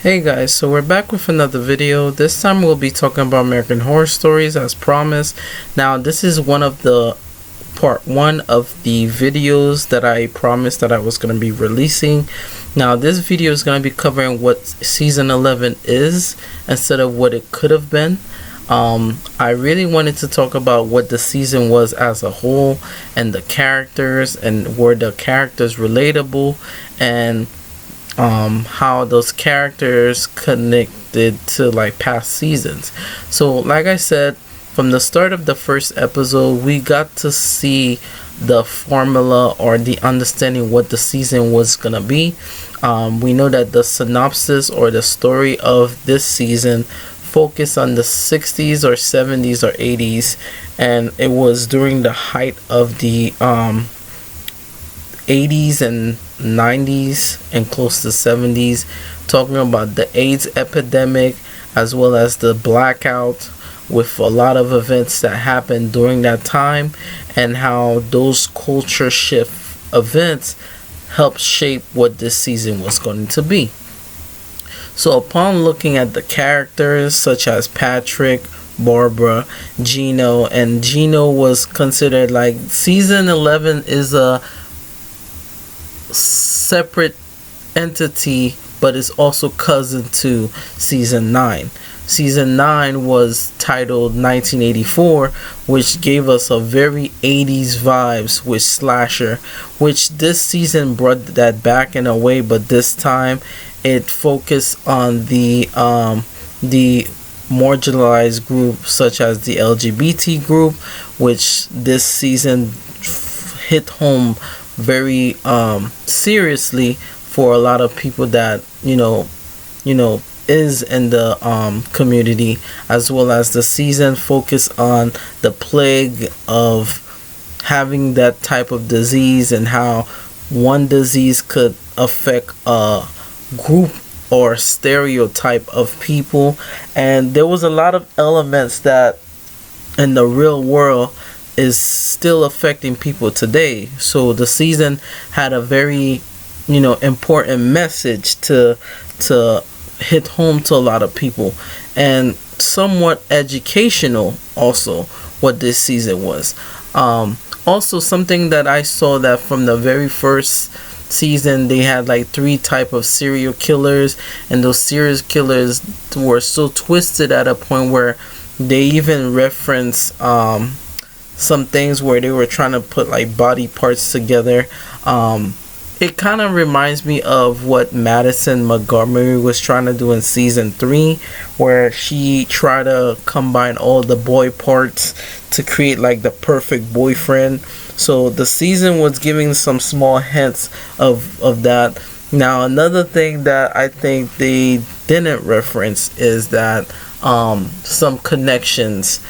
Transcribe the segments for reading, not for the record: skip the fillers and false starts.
Hey guys, so we're back with another video. This time we'll be talking about American Horror Stories as promised. Now this is one of the part one of the videos that I promised that I was going to be releasing. Now this video is going to be covering what season 11 is instead of what it could have been. I really wanted to talk about what the season was as a whole and the characters and were the characters relatable and how those characters connected to like past seasons. So like I said, from the start of the first episode we got to see the formula or the understanding what the season was gonna be. We know that the synopsis or the story of this season focused on the 60s or 70s or 80s, and it was during the height of the 80s and 90s and close to 70s, talking about the AIDS epidemic as well as the blackout, with a lot of events that happened during that time and how those culture shift events helped shape what this season was going to be. So upon looking at the characters such as Patrick, Barbara, Gino, and Gino was considered like season 11 is a separate entity, but it's also cousin to season 9. Season 9 was titled 1984, which gave us a very 80s vibes with slasher, which this season brought that back in a way, but this time it focused on the marginalized group such as the LGBT group, which this season hit home very seriously for a lot of people that you know is in the community, as well as the season focused on the plague of having that type of disease and how one disease could affect a group or stereotype of people. And there was a lot of elements that in the real world is still affecting people today. So the season had a very important message to hit home to a lot of people, and somewhat educational also what this season was. Also something that I saw that from the very first season they had like 3 type of serial killers, and those serial killers were so twisted at a point where they even reference some things where they were trying to put like body parts together. It kind of reminds me of what Madison Montgomery was trying to do in season 3, where she tried to combine all the boy parts to create like the perfect boyfriend. So the season was giving some small hints of that. Now another thing that I think they didn't reference is that some connections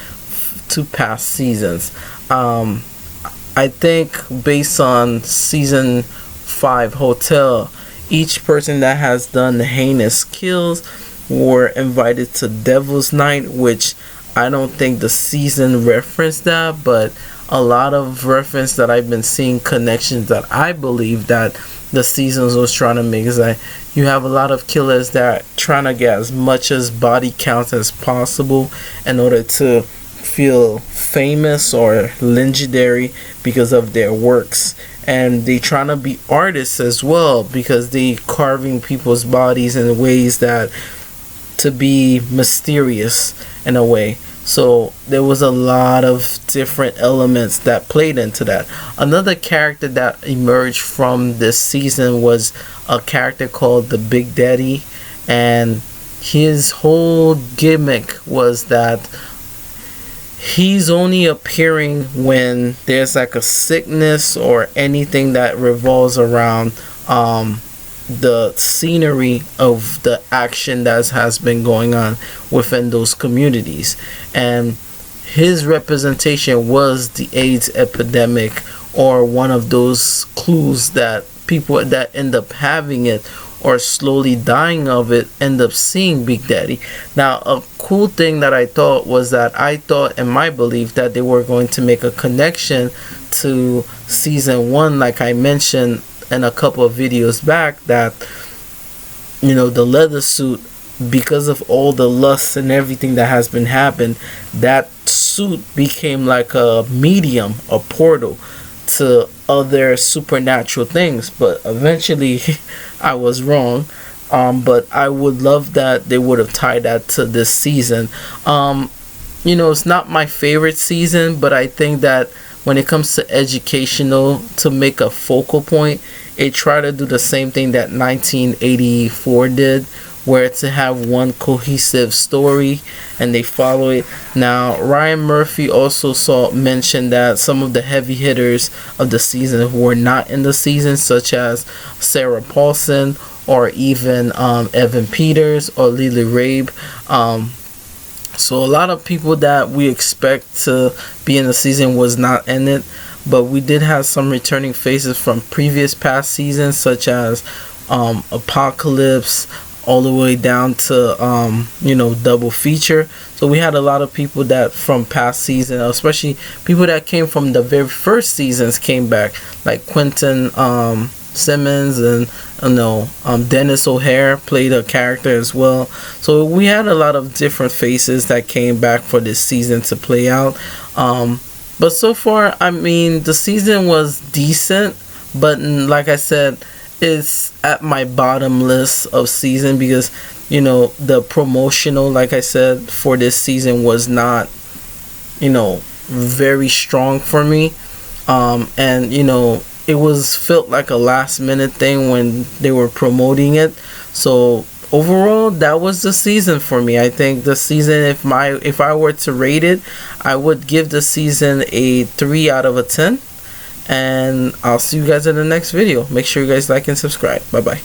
to past seasons. I think based on season 5 Hotel, each person that has done the heinous kills were invited to Devil's Night, which I don't think the season referenced that, but a lot of reference that I've been seeing, connections that I believe that the seasons was trying to make, is that you have a lot of killers that are trying to get as much as body count as possible in order to feel famous or legendary because of their works, and they trying to be artists as well because they carving people's bodies in ways that to be mysterious in a way. So there was a lot of different elements that played into that. Another character that emerged from this season was a character called the Big Daddy, and his whole gimmick was that he's only appearing when there's like a sickness or anything that revolves around the scenery of the action that has been going on within those communities. And his representation was the AIDS epidemic, or one of those clues that people that end up having it or slowly dying of it end up seeing Big Daddy. Now a cool thing that I thought was that I thought in my belief that they were going to make a connection to season 1, like I mentioned in a couple of videos back, that the leather suit, because of all the lust and everything that has been happened, that suit became like a medium, a portal to other supernatural things. But eventually I was wrong. But I would love that they would have tied that to this season. It's not my favorite season, but I think that when it comes to educational, to make a focal point, it tried to do the same thing that 1984 did, where to have one cohesive story and they follow it. Now, Ryan Murphy also mentioned that some of the heavy hitters of the season who were not in the season, such as Sarah Paulson or even Evan Peters or Lily Rabe. So a lot of people that we expect to be in the season was not in it, but we did have some returning faces from previous past seasons, such as Apocalypse, all the way down to Double Feature. So we had a lot of people that from past season, especially people that came from the very first seasons, came back, like Quentin Simmons, and Dennis O'Hare played a character as well. So we had a lot of different faces that came back for this season to play out. But so far, I mean, the season was decent, but like I said, it's at my bottom list of season because the promotional, like I said, for this season was not very strong for me. And it was felt like a last minute thing when they were promoting it. So overall, that was the season for me. I think the season, if I were to rate it, I would give the season a 3 out of a 10. And I'll see you guys in the next video. Make sure you guys like and subscribe. Bye bye.